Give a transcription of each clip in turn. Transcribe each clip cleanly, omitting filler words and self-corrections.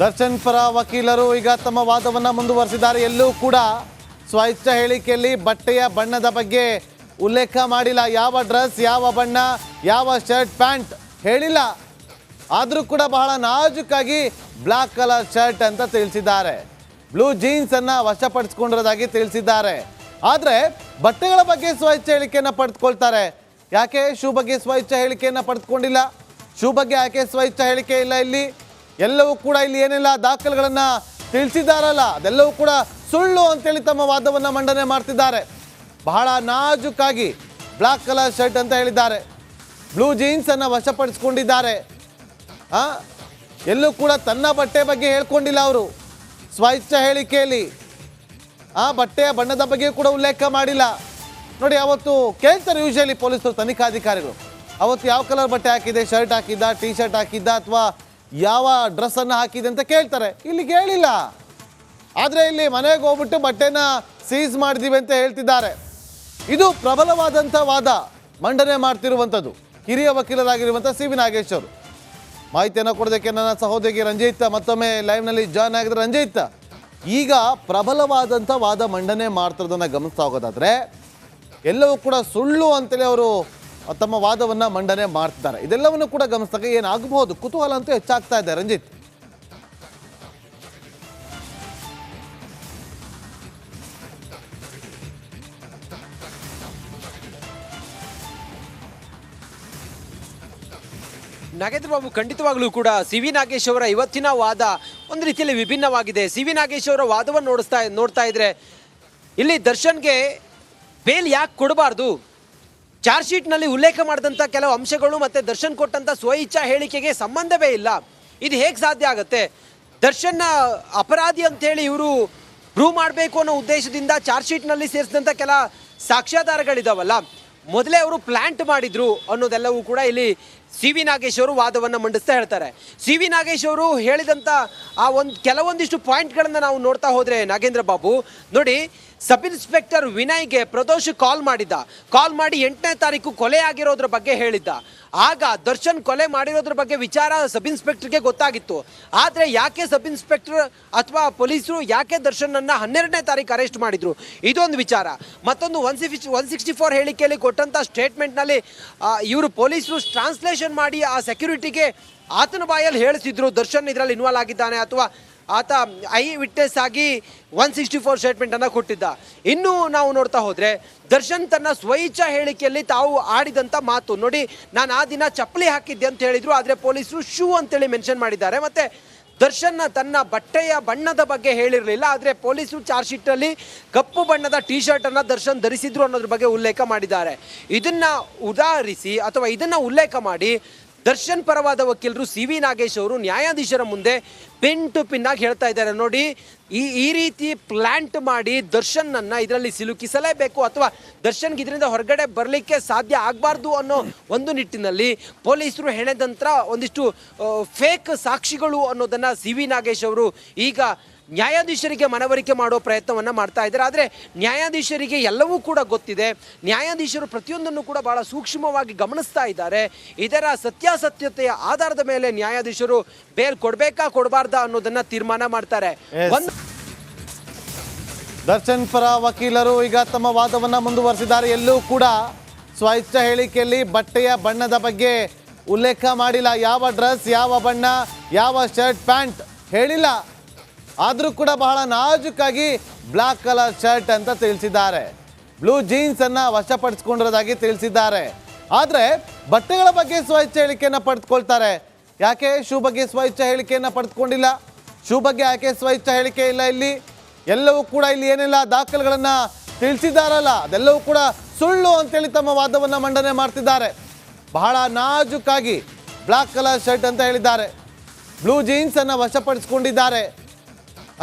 ದರ್ಶನ್ ಪರ ವಕೀಲರು ಈಗ ತಮ್ಮ ವಾದವನ್ನು ಮುಂದುವರಿಸಿದ್ದಾರೆ. ಎಲ್ಲೂ ಕೂಡ ಸ್ವಇಚ್ಛ ಹೇಳಿಕೆಯಲ್ಲಿ ಬಟ್ಟೆಯ ಬಣ್ಣದ ಬಗ್ಗೆ ಉಲ್ಲೇಖ ಮಾಡಿಲ್ಲ. ಯಾವ ಡ್ರೆಸ್, ಯಾವ ಬಣ್ಣ, ಯಾವ ಶರ್ಟ್ ಪ್ಯಾಂಟ್ ಹೇಳಿಲ್ಲ. ಆದರೂ ಕೂಡ ಬಹಳ ನಾಜೂಕಾಗಿ ಬ್ಲಾಕ್ ಕಲರ್ ಶರ್ಟ್ ಅಂತ ತಿಳಿಸಿದ್ದಾರೆ. ಬ್ಲೂ ಜೀನ್ಸ್ ಅನ್ನ ವಶಪಡಿಸಿಕೊಂಡಿರೋದಾಗಿ ತಿಳಿಸಿದ್ದಾರೆ. ಆದರೆ ಬಟ್ಟೆಗಳ ಬಗ್ಗೆ ಸ್ವಇಚ್ಛ ಹೇಳಿಕೆಯನ್ನು ಪಡೆದುಕೊಳ್ತಾರೆ. ಯಾಕೆ ಶೂ ಬಗ್ಗೆ ಸ್ವಇಚ್ಛ ಹೇಳಿಕೆಯನ್ನು ಪಡೆದುಕೊಂಡಿಲ್ಲ? ಶೂ ಬಗ್ಗೆ ಯಾಕೆ ಸ್ವಇಚ್ಛ ಹೇಳಿಕೆ ಇಲ್ಲ? ಇಲ್ಲಿ ಎಲ್ಲವೂ ಕೂಡ ಇಲ್ಲಿ ಏನೆಲ್ಲ ದಾಖಲೆಗಳನ್ನು ತಿಳಿಸಿದ್ದಾರಲ್ಲ ಅದೆಲ್ಲವೂ ಕೂಡ ಸುಳ್ಳು ಅಂತೇಳಿ ತಮ್ಮ ವಾದವನ್ನು ಮಂಡನೆ ಮಾಡ್ತಿದ್ದಾರೆ. ಬಹಳ ನಾಜೂಕಾಗಿ ಬ್ಲಾಕ್ ಕಲರ್ ಶರ್ಟ್ ಅಂತ ಹೇಳಿದ್ದಾರೆ. ಬ್ಲೂ ಜೀನ್ಸ್ ಅನ್ನು ವಶಪಡಿಸಿಕೊಂಡಿದ್ದಾರೆ. ಎಲ್ಲೂ ಕೂಡ ತನ್ನ ಬಟ್ಟೆ ಬಗ್ಗೆ ಹೇಳ್ಕೊಂಡಿಲ್ಲ ಅವರು ಸ್ವಇಚ್ಛ ಹೇಳಿಕೆಯಲ್ಲಿ. ಬಟ್ಟೆಯ ಬಣ್ಣದ ಬಗ್ಗೆ ಕೂಡ ಉಲ್ಲೇಖ ಮಾಡಿಲ್ಲ. ನೋಡಿ, ಅವತ್ತು ಕೇಳ್ತಾರೆ ಯೂಶಲಿ ಪೊಲೀಸರು, ತನಿಖಾಧಿಕಾರಿಗಳು, ಅವತ್ತು ಯಾವ ಕಲರ್ ಬಟ್ಟೆ ಹಾಕಿದೆ, ಶರ್ಟ್ ಹಾಕಿದ್ದ, ಟೀ ಶರ್ಟ್ ಹಾಕಿದ್ದ, ಅಥವಾ ಯಾವ ಡ್ರೆಸ್ಸನ್ನು ಹಾಕಿದೆ ಅಂತ ಕೇಳ್ತಾರೆ. ಇಲ್ಲಿ ಕೇಳಿಲ್ಲ. ಆದರೆ ಇಲ್ಲಿ ಮನೆಗೆ ಹೋಗ್ಬಿಟ್ಟು ಬಟ್ಟೆನ ಸೀಸ್ ಮಾಡಿದೀವಿ ಅಂತ ಹೇಳ್ತಿದ್ದಾರೆ. ಇದು ಪ್ರಬಲವಾದಂಥ ವಾದ ಮಂಡನೆ ಮಾಡ್ತಿರುವಂಥದ್ದು ಹಿರಿಯ ವಕೀಲರಾಗಿರುವಂಥ ಸಿ ವಿ ನಾಗೇಶ್ ಅವರು. ಮಾಹಿತಿಯನ್ನು ಕೊಡೋದಕ್ಕೆ ನನ್ನ ಸಹೋದರಿ ರಂಜಿತ್ ಮತ್ತೊಮ್ಮೆ ಲೈವ್ನಲ್ಲಿ ಜಾಯ್ನ್ ಆಗಿದ್ರೆ. ರಂಜಿತ್, ಈಗ ಪ್ರಬಲವಾದಂಥ ವಾದ ಮಂಡನೆ ಮಾಡ್ತಿರೋದನ್ನು ಗಮನಿಸ್ತಾ ಹೋಗೋದಾದರೆ ಎಲ್ಲವೂ ಕೂಡ ಸುಳ್ಳು ಅಂತೇಳಿ ಅವರು ತಮ್ಮ ವಾದವನ್ನು ಮಂಡನೆ ಮಾಡ್ತಿದ್ದಾರೆ. ಇದೆಲ್ಲವನ್ನು ಕೂಡ ಗಮನಿಸಿದಾಗ ಏನಾಗಬಹುದು ಕುತೂಹಲ ಅಂತೂ ಹೆಚ್ಚಾಗ್ತಾ ಇದೆ. ರಂಜಿತ್, ನಾಗೇಂದ್ರ ಬಾಬು, ಖಂಡಿತವಾಗ್ಲೂ ಕೂಡ ಸಿ ವಿ ನಾಗೇಶ್ ಅವರ ಇವತ್ತಿನ ವಾದ ಒಂದು ರೀತಿಯಲ್ಲಿ ವಿಭಿನ್ನವಾಗಿದೆ. ಸಿ ವಿ ನಾಗೇಶ್ ಅವರ ವಾದವನ್ನು ನೋಡ್ತಾ ಇದ್ರೆ ಇಲ್ಲಿ ದರ್ಶನ್ಗೆ ಬೇಲ್ ಯಾಕೆ ಕೊಡಬಾರ್ದು, ಚಾರ್ಜ್ ಶೀಟ್ನಲ್ಲಿ ಉಲ್ಲೇಖ ಮಾಡಿದಂಥ ಕೆಲವು ಅಂಶಗಳು ಮತ್ತು ದರ್ಶನ್ ಕೊಟ್ಟಂಥ ಸ್ವಇಚ್ಛಾ ಹೇಳಿಕೆಗೆ ಸಂಬಂಧವೇ ಇಲ್ಲ. ಇದು ಹೇಗೆ ಸಾಧ್ಯ ಆಗುತ್ತೆ? ದರ್ಶನ್ನ ಅಪರಾಧಿ ಅಂತೇಳಿ ಇವರು ಪ್ರೂವ್ ಮಾಡಬೇಕು ಅನ್ನೋ ಉದ್ದೇಶದಿಂದ ಚಾರ್ಜ್ ಶೀಟ್ನಲ್ಲಿ ಸೇರಿಸಿದಂಥ ಕೆಲ ಸಾಕ್ಷ್ಯಾಧಾರಗಳಿದಾವಲ್ಲ, ಮೊದಲೇ ಅವರು ಪ್ಲಾಂಟ್ ಮಾಡಿದ್ರು ಅನ್ನೋದೆಲ್ಲವೂ ಕೂಡ ಇಲ್ಲಿ ಸಿ ವಿ ನಾಗೇಶ್ ಅವರು ವಾದವನ್ನು ಮಂಡಿಸ್ತಾ ಹೇಳ್ತಾರೆ. ಸಿ ವಿ ನಾಗೇಶ್ ಅವರು ಹೇಳಿದಂಥ ಆ ಕೆಲವೊಂದಿಷ್ಟು ಪಾಯಿಂಟ್ಗಳನ್ನು ನಾವು ನೋಡ್ತಾ ಹೋದರೆ ನಾಗೇಂದ್ರ ಬಾಬು, ನೋಡಿ, ಸಬ್ ಇನ್ಸ್ಪೆಕ್ಟರ್ ವಿನಯ್ಗೆ ಪ್ರದೋಷ್ ಕಾಲ್ ಮಾಡಿ 8ನೇ ತಾರೀಕು ಕೊಲೆ ಆಗಿರೋದ್ರ ಬಗ್ಗೆ ಹೇಳಿದ್ದ. ಆಗ ದರ್ಶನ್ ಕೊಲೆ ಮಾಡಿರೋದ್ರ ಬಗ್ಗೆ ವಿಚಾರ ಸಬ್ ಇನ್ಸ್ಪೆಕ್ಟರ್ಗೆ ಗೊತ್ತಾಗಿತ್ತು. ಆದರೆ ಯಾಕೆ ಸಬ್ ಇನ್ಸ್ಪೆಕ್ಟರ್ ಅಥವಾ ಪೊಲೀಸರು ಯಾಕೆ ದರ್ಶನನ್ನು 12ನೇ ತಾರೀಕು ಅರೆಸ್ಟ್ ಮಾಡಿದ್ರು, ಇದೊಂದು ವಿಚಾರ. ಮತ್ತೊಂದು 164 ಹೇಳಿಕೆಯಲ್ಲಿ ಕೊಟ್ಟಂಥ ಸ್ಟೇಟ್ಮೆಂಟ್ನಲ್ಲಿ ಇವರು ಪೊಲೀಸರು ಟ್ರಾನ್ಸ್ಲೇಷನ್ ಮಾಡಿ ಆ ಸೆಕ್ಯೂರಿಟಿಗೆ ಆತನ ಬಾಯಲ್ಲಿ ಹೇಳಿಸಿದ್ರು ದರ್ಶನ್ ಇದರಲ್ಲಿ ಇನ್ವಾಲ್ವ್ ಆಗಿದ್ದಾನೆ ಅಥವಾ ಆತ ಐ ವಿಟ್ನೆಸ್ ಆಗಿ 164 ಸ್ಟೇಟ್ಮೆಂಟನ್ನು ಕೊಟ್ಟಿದ್ದ. ಇನ್ನು ನಾವು ನೋಡ್ತಾ ಹೋದರೆ ದರ್ಶನ್ ತನ್ನ ಸ್ವಇಚ್ಛಾ ಹೇಳಿಕೆಯಲ್ಲಿ ತಾವು ಆಡಿದಂಥ ಮಾತು ನೋಡಿ, ನಾನು ಆ ದಿನ ಚಪ್ಪಲಿ ಹಾಕಿದ್ದೆ ಅಂತ ಹೇಳಿದ್ರು, ಆದರೆ ಪೊಲೀಸರು ಶೂ ಅಂತೇಳಿ ಮೆನ್ಷನ್ ಮಾಡಿದ್ದಾರೆ. ಮತ್ತು ದರ್ಶನ್ ತನ್ನ ಬಟ್ಟೆಯ ಬಣ್ಣದ ಬಗ್ಗೆ ಹೇಳಿರಲಿಲ್ಲ, ಆದರೆ ಪೊಲೀಸರು ಚಾರ್ಜ್ ಶೀಟಲ್ಲಿ ಕಪ್ಪು ಬಣ್ಣದ ಟೀ ಶರ್ಟನ್ನು ದರ್ಶನ್ ಧರಿಸಿದ್ರು ಅನ್ನೋದ್ರ ಬಗ್ಗೆ ಉಲ್ಲೇಖ ಮಾಡಿದ್ದಾರೆ. ಇದನ್ನು ಉದಾಹರಿಸಿ ಅಥವಾ ಇದನ್ನು ಉಲ್ಲೇಖ ಮಾಡಿ ದರ್ಶನ್ ಪರವಾದ ವಕೀಲರು ಸಿ ವಿ ನಾಗೇಶ್ ಅವರು ನ್ಯಾಯಾಧೀಶರ ಮುಂದೆ ಪಿನ್ ಟು ಪಿನ್ ಆಗಿ ಹೇಳ್ತಾ ಇದ್ದಾರೆ, ನೋಡಿ, ಈ ರೀತಿ ಪ್ಲಾಂಟ್ ಮಾಡಿ ದರ್ಶನ್ನನ್ನು ಇದರಲ್ಲಿ ಸಿಲುಕಿಸಲೇಬೇಕು ಅಥವಾ ದರ್ಶನ್ಗೆ ಇದರಿಂದ ಹೊರಗಡೆ ಬರಲಿಕ್ಕೆ ಸಾಧ್ಯ ಆಗಬಾರ್ದು ಅನ್ನೋ ಒಂದು ನಿಟ್ಟಿನಲ್ಲಿ ಪೊಲೀಸರು ಹೆಣೆದಂಥ ಒಂದಿಷ್ಟು ಫೇಕ್ ಸಾಕ್ಷಿಗಳು ಅನ್ನೋದನ್ನು ಸಿ ವಿ ನಾಗೇಶ್ ಅವರು ಈಗ ನ್ಯಾಯಾಧೀಶರಿಗೆ ಮನವರಿಕೆ ಮಾಡೋ ಪ್ರಯತ್ನವನ್ನು ಮಾಡ್ತಾ ಇದ್ದಾರೆ. ಆದರೆ ನ್ಯಾಯಾಧೀಶರಿಗೆ ಎಲ್ಲವೂ ಕೂಡ ಗೊತ್ತಿದೆ. ನ್ಯಾಯಾಧೀಶರು ಪ್ರತಿಯೊಂದನ್ನು ಕೂಡ ಬಹಳ ಸೂಕ್ಷ್ಮವಾಗಿ ಗಮನಿಸ್ತಾ ಇದ್ದಾರೆ. ಇದರ ಸತ್ಯಾಸತ್ಯತೆಯ ಆಧಾರದ ಮೇಲೆ ನ್ಯಾಯಾಧೀಶರು ಬೇಲ್ ಕೊಡಬೇಕಾ ಕೊಡಬಾರ್ದಾ ಅನ್ನೋದನ್ನ ತೀರ್ಮಾನ ಮಾಡ್ತಾರೆ. ದರ್ಶನ್ ಪರ ವಕೀಲರು ಈಗ ತಮ್ಮ ವಾದವನ್ನು ಮುಂದುವರಿಸಿದ್ದಾರೆ. ಎಲ್ಲೂ ಕೂಡ ಸ್ವಇಚ್ಛ ಹೇಳಿಕೆಯಲ್ಲಿ ಬಟ್ಟೆಯ ಬಣ್ಣದ ಬಗ್ಗೆ ಉಲ್ಲೇಖ ಮಾಡಿಲ್ಲ. ಯಾವ ಡ್ರೆಸ್, ಯಾವ ಬಣ್ಣ, ಯಾವ ಶರ್ಟ್ ಪ್ಯಾಂಟ್ ಹೇಳಿಲ್ಲ. ಆದರೂ ಕೂಡ ಬಹಳ ನಾಜೂಕಾಗಿ ಬ್ಲಾಕ್ ಕಲರ್ ಶರ್ಟ್ ಅಂತ ತಿಳಿಸಿದ್ದಾರೆ. ಬ್ಲೂ ಜೀನ್ಸ್ ಅನ್ನ ವಶಪಡಿಸಿಕೊಂಡಿರೋದಾಗಿ ತಿಳಿಸಿದ್ದಾರೆ. ಆದರೆ ಬಟ್ಟೆಗಳ ಬಗ್ಗೆ ಸ್ವಇಚ್ಛ ಹೇಳಿಕೆಯನ್ನು ಪಡೆದುಕೊಳ್ತಾರೆ. ಯಾಕೆ ಶೂ ಬಗ್ಗೆ ಸ್ವಇಚ್ಛ ಹೇಳಿಕೆಯನ್ನು ಪಡೆದುಕೊಂಡಿಲ್ಲ? ಶೂ ಬಗ್ಗೆ ಯಾಕೆ ಸ್ವಇಚ್ಛ ಹೇಳಿಕೆ ಇಲ್ಲ? ಇಲ್ಲಿ ಎಲ್ಲವೂ ಕೂಡ ಇಲ್ಲಿ ಏನೆಲ್ಲ ದಾಖಲೆಗಳನ್ನು ತಿಳಿಸಿದ್ದಾರಲ್ಲ ಅದೆಲ್ಲವೂ ಕೂಡ ಸುಳ್ಳು ಅಂತೇಳಿ ತಮ್ಮ ವಾದವನ್ನು ಮಂಡನೆ ಮಾಡ್ತಿದ್ದಾರೆ. ಬಹಳ ನಾಜೂಕಾಗಿ ಬ್ಲಾಕ್ ಕಲರ್ ಶರ್ಟ್ ಅಂತ ಹೇಳಿದ್ದಾರೆ. ಬ್ಲೂ ಜೀನ್ಸ್ ಅನ್ನು ವಶಪಡಿಸಿಕೊಂಡಿದ್ದಾರೆ.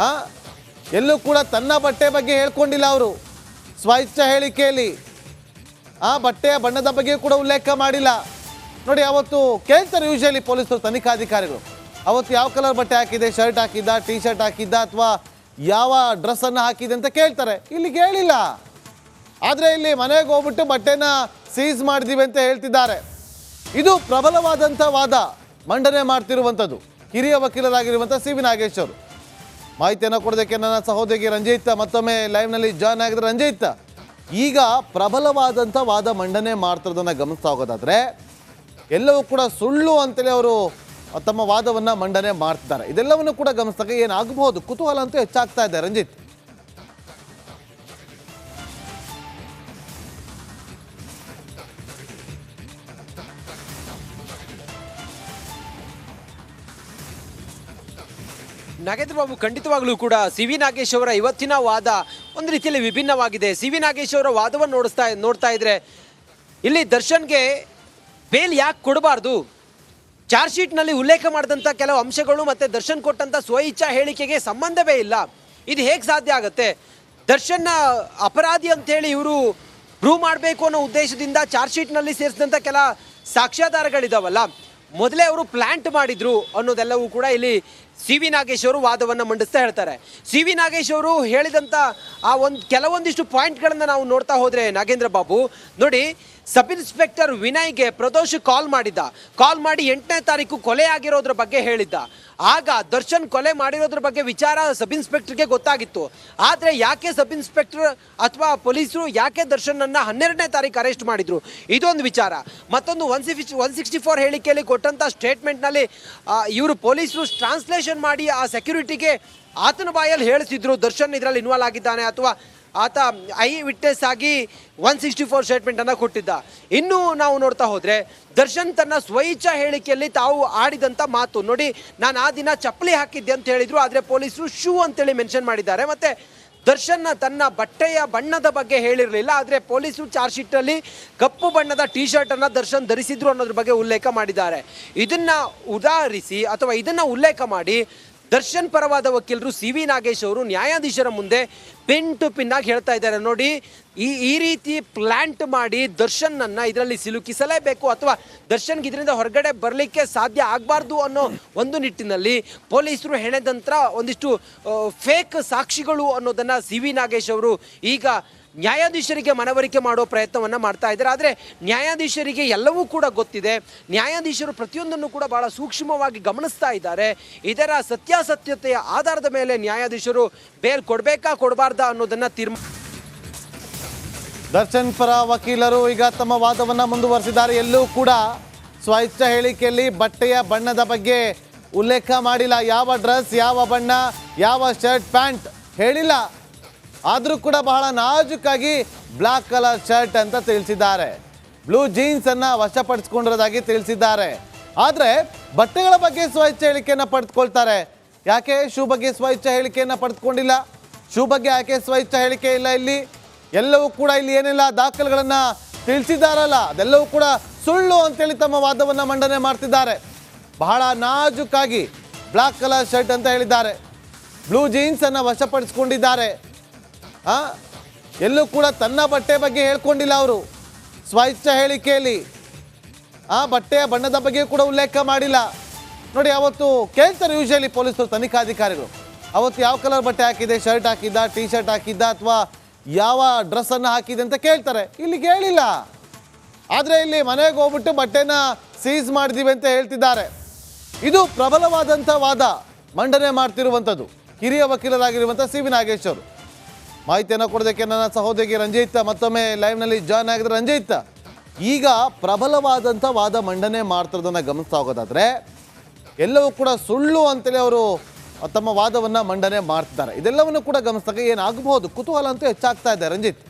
ಎಲ್ಲೂ ಕೂಡ ತನ್ನ ಬಟ್ಟೆ ಬಗ್ಗೆ ಹೇಳ್ಕೊಂಡಿಲ್ಲ ಅವರು ಸ್ವಇಚ್ಛ ಹೇಳಿಕೆಯಲ್ಲಿ. ಬಟ್ಟೆಯ ಬಣ್ಣದ ಬಗ್ಗೆ ಕೂಡ ಉಲ್ಲೇಖ ಮಾಡಿಲ್ಲ. ನೋಡಿ, ಅವತ್ತು ಕೇಳ್ತಾರೆ ಯೂಶಲಿ ಪೊಲೀಸರು, ತನಿಖಾಧಿಕಾರಿಗಳು, ಅವತ್ತು ಯಾವ ಕಲರ್ ಬಟ್ಟೆ ಹಾಕಿದೆ, ಶರ್ಟ್ ಹಾಕಿದ್ದ, ಟೀ ಶರ್ಟ್ ಹಾಕಿದ್ದ, ಅಥವಾ ಯಾವ ಡ್ರೆಸ್ಸನ್ನು ಹಾಕಿದೆ ಅಂತ ಕೇಳ್ತಾರೆ. ಇಲ್ಲಿ ಕೇಳಿಲ್ಲ. ಆದರೆ ಇಲ್ಲಿ ಮನೆಗೆ ಹೋಗ್ಬಿಟ್ಟು ಬಟ್ಟೆನ ಸೀಸ್ ಮಾಡಿದೀವಿ ಅಂತ ಹೇಳ್ತಿದ್ದಾರೆ. ಇದು ಪ್ರಬಲವಾದಂಥ ವಾದ ಮಂಡನೆ ಮಾಡ್ತಿರುವಂಥದ್ದು ಹಿರಿಯ ವಕೀಲರಾಗಿರುವಂಥ ಸಿ ವಿ ನಾಗೇಶ್ ಅವರು ಮಾಹಿತಿಯನ್ನು ಕೊಡೋದಕ್ಕೆ ನನ್ನ ಸಹೋದರಿ ರಂಜಿತ್ ಮತ್ತೊಮ್ಮೆ ಲೈವ್ನಲ್ಲಿ ಜಾಯ್ನ್ ಆಗಿದ್ರೆ ರಂಜಿತ್, ಈಗ ಪ್ರಬಲವಾದಂಥ ವಾದ ಮಂಡನೆ ಮಾಡ್ತಿರೋದನ್ನು ಗಮನಿಸ್ತಾ ಹೋಗೋದಾದ್ರೆ ಎಲ್ಲವೂ ಕೂಡ ಸುಳ್ಳು ಅಂತೇಳಿ ಅವರು ತಮ್ಮ ವಾದವನ್ನು ಮಂಡನೆ ಮಾಡ್ತಿದ್ದಾರೆ. ಇದೆಲ್ಲವನ್ನು ಕೂಡ ಗಮನಿಸಿದಾಗ ಏನಾಗಬಹುದು ಕುತೂಹಲ ಅಂತೂ ಹೆಚ್ಚಾಗ್ತಾ ಇದೆ ರಂಜಿತ್. ನಾಗೇಂದ್ರ ಬಾಬು, ಖಂಡಿತವಾಗ್ಲೂ ಕೂಡ ಸಿ ವಿ ನಾಗೇಶ್ ಅವರ ಇವತ್ತಿನ ವಾದ ಒಂದು ರೀತಿಯಲ್ಲಿ ವಿಭಿನ್ನವಾಗಿದೆ. ಸಿ ವಿ ನಾಗೇಶ್ ಅವರ ವಾದವನ್ನು ನೋಡ್ತಾ ಇದ್ರೆ ಇಲ್ಲಿ ದರ್ಶನ್ಗೆ ಬೇಲ್ ಯಾಕೆ ಕೊಡಬಾರ್ದು, ಚಾರ್ಜ್ ಶೀಟ್ನಲ್ಲಿ ಉಲ್ಲೇಖ ಮಾಡಿದಂಥ ಕೆಲವು ಅಂಶಗಳು ಮತ್ತು ದರ್ಶನ್ ಕೊಟ್ಟಂಥ ಸ್ವಇಚ್ಛಾ ಹೇಳಿಕೆಗೆ ಸಂಬಂಧವೇ ಇಲ್ಲ. ಇದು ಹೇಗೆ ಸಾಧ್ಯ ಆಗುತ್ತೆ? ದರ್ಶನ್ನ ಅಪರಾಧಿ ಅಂತೇಳಿ ಇವರು ಪ್ರೂವ್ ಮಾಡಬೇಕು ಅನ್ನೋ ಉದ್ದೇಶದಿಂದ ಚಾರ್ಜ್ ಶೀಟ್ನಲ್ಲಿ ಸೇರಿಸಿದಂಥ ಕೆಲ ಸಾಕ್ಷ್ಯಾಧಾರಗಳಿದಾವಲ್ಲ, ಮೊದಲೇ ಅವರು ಪ್ಲಾಂಟ್ ಮಾಡಿದ್ರು ಅನ್ನೋದೆಲ್ಲವೂ ಕೂಡ ಇಲ್ಲಿ ಸಿ ವಿ ನಾಗೇಶ್ ಅವರು ವಾದವನ್ನು ಮಂಡಿಸ್ತಾ ಹೇಳ್ತಾರೆ. ಸಿ ವಿ ನಾಗೇಶ್ ಅವರು ಹೇಳಿದಂಥ ಆ ಕೆಲವೊಂದಿಷ್ಟು ಪಾಯಿಂಟ್ಗಳನ್ನು ನಾವು ನೋಡ್ತಾ ಹೋದರೆ ನಾಗೇಂದ್ರ ಬಾಬು ನೋಡಿ, ಸಬ್ ಇನ್ಸ್ಪೆಕ್ಟರ್ ವಿನಯ್ಗೆ ಪ್ರದೋಷ್ ಕಾಲ್ ಮಾಡಿ 8ನೇ ತಾರೀಕು ಕೊಲೆ ಆಗಿರೋದ್ರ ಬಗ್ಗೆ ಹೇಳಿದ್ದ. ಆಗ ದರ್ಶನ್ ಕೊಲೆ ಮಾಡಿರೋದ್ರ ಬಗ್ಗೆ ವಿಚಾರ ಸಬ್ ಇನ್ಸ್ಪೆಕ್ಟರ್ಗೆ ಗೊತ್ತಾಗಿತ್ತು. ಆದರೆ ಯಾಕೆ ಸಬ್ ಇನ್ಸ್ಪೆಕ್ಟರ್ ಅಥವಾ ಪೊಲೀಸರು ಯಾಕೆ ದರ್ಶನನ್ನು 12ನೇ ತಾರೀಕು ಅರೆಸ್ಟ್ ಮಾಡಿದ್ರು, ಇದೊಂದು ವಿಚಾರ. ಮತ್ತೊಂದು 164 ಹೇಳಿಕೆಯಲ್ಲಿ ಕೊಟ್ಟಂಥ ಸ್ಟೇಟ್ಮೆಂಟ್ನಲ್ಲಿ ಇವರು ಪೊಲೀಸರು ಟ್ರಾನ್ಸ್ಲೇಷನ್ ಮಾಡಿ ಆ ಸೆಕ್ಯೂರಿಟಿಗೆ ಆತನ ಬಾಯಲ್ಲಿ ಹೇಳಿಸಿದ್ರು ದರ್ಶನ್ ಇದರಲ್ಲಿ ಇನ್ವಾಲ್ವ್ ಆಗಿದ್ದಾನೆ ಅಥವಾ ಆತ ಐ ವಿಟ್ನೆಸ್ ಆಗಿ 164 ಸ್ಟೇಟ್ಮೆಂಟನ್ನು ಕೊಟ್ಟಿದ್ದ. ಇನ್ನು ನಾವು ನೋಡ್ತಾ ಹೋದರೆ ದರ್ಶನ್ ತನ್ನ ಸ್ವಇಚ್ಛಾ ಹೇಳಿಕೆಯಲ್ಲಿ ತಾವು ಆಡಿದಂಥ ಮಾತು ನೋಡಿ, ನಾನು ಆ ದಿನ ಚಪ್ಪಲಿ ಹಾಕಿದ್ದೆ ಅಂತ ಹೇಳಿದ್ರು, ಆದರೆ ಪೊಲೀಸರು ಶೂ ಅಂತೇಳಿ ಮೆನ್ಷನ್ ಮಾಡಿದ್ದಾರೆ. ಮತ್ತು ದರ್ಶನ್ ತನ್ನ ಬಟ್ಟೆಯ ಬಣ್ಣದ ಬಗ್ಗೆ ಹೇಳಿರಲಿಲ್ಲ, ಆದರೆ ಪೊಲೀಸರು ಚಾರ್ಜ್ ಶೀಟಲ್ಲಿ ಕಪ್ಪು ಬಣ್ಣದ ಟೀ ಶರ್ಟನ್ನು ದರ್ಶನ್ ಧರಿಸಿದ್ರು ಅನ್ನೋದ್ರ ಬಗ್ಗೆ ಉಲ್ಲೇಖ ಮಾಡಿದ್ದಾರೆ. ಇದನ್ನು ಉದಾಹರಿಸಿ ಅಥವಾ ಇದನ್ನು ಉಲ್ಲೇಖ ಮಾಡಿ ದರ್ಶನ್ ಪರವಾದ ವಕೀಲರು ಸಿ ವಿ ನಾಗೇಶ್ ಅವರು ನ್ಯಾಯಾಧೀಶರ ಮುಂದೆ ಪಿನ್ ಟು ಪಿನ್ ಆಗಿ ಹೇಳ್ತಾ ಇದ್ದಾರೆ, ನೋಡಿ ಈ ರೀತಿ ಪ್ಲಾಂಟ್ ಮಾಡಿ ದರ್ಶನ್ನನ್ನು ಇದರಲ್ಲಿ ಸಿಲುಕಿಸಲೇಬೇಕು ಅಥವಾ ದರ್ಶನ್ಗೆ ಇದರಿಂದ ಹೊರಗಡೆ ಬರಲಿಕ್ಕೆ ಸಾಧ್ಯ ಆಗಬಾರ್ದು ಅನ್ನೋ ಒಂದು ನಿಟ್ಟಿನಲ್ಲಿ ಪೊಲೀಸರು ಹೆಣೆದಂತ್ರ ಒಂದಿಷ್ಟು ಫೇಕ್ ಸಾಕ್ಷಿಗಳು ಅನ್ನೋದನ್ನು ಸಿ ವಿ ನಾಗೇಶ್ ಅವರು ಈಗ ನ್ಯಾಯಾಧೀಶರಿಗೆ ಮನವರಿಕೆ ಮಾಡೋ ಪ್ರಯತ್ನವನ್ನು ಮಾಡ್ತಾ ಇದ್ದಾರೆ. ಆದರೆ ನ್ಯಾಯಾಧೀಶರಿಗೆ ಎಲ್ಲವೂ ಕೂಡ ಗೊತ್ತಿದೆ, ನ್ಯಾಯಾಧೀಶರು ಪ್ರತಿಯೊಂದನ್ನು ಕೂಡ ಬಹಳ ಸೂಕ್ಷ್ಮವಾಗಿ ಗಮನಿಸ್ತಾ ಇದ್ದಾರೆ. ಇದರ ಸತ್ಯಾಸತ್ಯತೆಯ ಆಧಾರದ ಮೇಲೆ ನ್ಯಾಯಾಧೀಶರು ಬೇಲ್ ಕೊಡಬೇಕಾ ಕೊಡಬಾರ್ದಾ ಅನ್ನೋದನ್ನು ದರ್ಶನ್ ಪರ ವಕೀಲರು ಈಗ ತಮ್ಮ ವಾದವನ್ನು ಮುಂದುವರಿಸಿದ್ದಾರೆ. ಎಲ್ಲೂ ಕೂಡ ಸ್ವಇಚ್ಛಾ ಹೇಳಿಕೆಯಲ್ಲಿ ಬಟ್ಟೆಯ ಬಣ್ಣದ ಬಗ್ಗೆ ಉಲ್ಲೇಖ ಮಾಡಿಲ್ಲ, ಯಾವ ಡ್ರೆಸ್, ಯಾವ ಬಣ್ಣ, ಯಾವ ಶರ್ಟ್ ಪ್ಯಾಂಟ್ ಹೇಳಿಲ್ಲ. ಆದರೂ ಕೂಡ ಬಹಳ ನಾಜುಕಾಗಿ ಬ್ಲ್ಯಾಕ್ ಕಲರ್ ಶರ್ಟ್ ಅಂತ ತಿಳಿಸಿದ್ದಾರೆ, ಬ್ಲೂ ಜೀನ್ಸ್ ಅನ್ನ ವಶಪಡಿಸಿಕೊಂಡಿರೋದಾಗಿ ತಿಳಿಸಿದ್ದಾರೆ. ಆದರೆ ಬಟ್ಟೆಗಳ ಬಗ್ಗೆ ಸ್ವಇಚ್ಛಾ ಹೇಳಿಕೆಯನ್ನು ಪಡೆದುಕೊಳ್ತಾರೆ. ಯಾಕೆ ಶೂ ಬಗ್ಗೆ ಸ್ವಇಚ್ಛಾ ಹೇಳಿಕೆಯನ್ನು ಪಡೆದುಕೊಂಡಿಲ್ಲ? ಶೂ ಬಗ್ಗೆ ಯಾಕೆ ಸ್ವಇಚ್ಛಾ ಹೇಳಿಕೆ ಇಲ್ಲ? ಇಲ್ಲಿ ಎಲ್ಲವೂ ಕೂಡ ಇಲ್ಲಿ ಏನೆಲ್ಲ ದಾಖಲೆಗಳನ್ನು ತಿಳಿಸಿದ್ದಾರಲ್ಲ ಅದೆಲ್ಲವೂ ಕೂಡ ಸುಳ್ಳು ಅಂತೇಳಿ ತಮ್ಮ ವಾದವನ್ನು ಮಂಡನೆ ಮಾಡ್ತಿದ್ದಾರೆ. ಬಹಳ ನಾಜುಕಾಗಿ ಬ್ಲ್ಯಾಕ್ ಕಲರ್ ಶರ್ಟ್ ಅಂತ ಹೇಳಿದ್ದಾರೆ, ಬ್ಲೂ ಜೀನ್ಸ್ ಅನ್ನು ವಶಪಡಿಸಿಕೊಂಡಿದ್ದಾರೆ. ಎಲ್ಲೂ ಕೂಡ ತನ್ನ ಬಟ್ಟೆ ಬಗ್ಗೆ ಹೇಳ್ಕೊಂಡಿಲ್ಲ ಅವರು ಸ್ವಇಚ್ಛಾ ಹೇಳಿಕೆಯಲ್ಲಿ. ಬಟ್ಟೆಯ ಬಣ್ಣದ ಬಗ್ಗೆ ಕೂಡ ಉಲ್ಲೇಖ ಮಾಡಿಲ್ಲ. ನೋಡಿ, ಅವತ್ತು ಕೇಳ್ತಾರೆ ಯೂಶಲಿ ಪೊಲೀಸರು ತನಿಖಾಧಿಕಾರಿಗಳು, ಅವತ್ತು ಯಾವ ಕಲರ್ ಬಟ್ಟೆ ಹಾಕಿದೆ, ಶರ್ಟ್ ಹಾಕಿದ್ದ, ಟೀ ಶರ್ಟ್ ಹಾಕಿದ್ದ ಅಥವಾ ಯಾವ ಡ್ರೆಸ್ಸನ್ನು ಹಾಕಿದೆ ಅಂತ ಕೇಳ್ತಾರೆ. ಇಲ್ಲಿ ಕೇಳಿಲ್ಲ. ಆದರೆ ಇಲ್ಲಿ ಮನೆಗೆ ಹೋಗ್ಬಿಟ್ಟು ಬಟ್ಟೆನ ಸೀಸ್ ಮಾಡಿದೀವಿ ಅಂತ ಹೇಳ್ತಿದ್ದಾರೆ. ಇದು ಪ್ರಬಲವಾದಂಥ ವಾದ ಮಂಡನೆ ಮಾಡ್ತಿರುವಂಥದ್ದು ಹಿರಿಯ ವಕೀಲರಾಗಿರುವಂಥ ಸಿ ವಿ ನಾಗೇಶ್ ಅವರು. ಮಾಹಿತಿಯನ್ನು ಕೊಡೋದಕ್ಕೆ ನನ್ನ ಸಹೋದರಿ ರಂಜಿತ್ ಮತ್ತೊಮ್ಮೆ ಲೈವ್ನಲ್ಲಿ ಜಾಯ್ನ್ ಆಗಿದ್ರೆ ರಂಜಿತ್, ಈಗ ಪ್ರಬಲವಾದಂಥ ವಾದ ಮಂಡನೆ ಮಾಡ್ತಿರೋದನ್ನು ಗಮನಿಸ್ತಾ ಹೋಗೋದಾದ್ರೆ ಎಲ್ಲವೂ ಕೂಡ ಸುಳ್ಳು ಅಂತೇಳಿ ಅವರು ತಮ್ಮ ವಾದವನ್ನು ಮಂಡನೆ ಮಾಡ್ತಿದ್ದಾರೆ. ಇದೆಲ್ಲವನ್ನು ಕೂಡ ಗಮನಿಸಿದಾಗ ಏನಾಗಬಹುದು ಕುತೂಹಲ ಅಂತೂ ಹೆಚ್ಚಾಗ್ತಾ ಇದೆ ರಂಜಿತ್.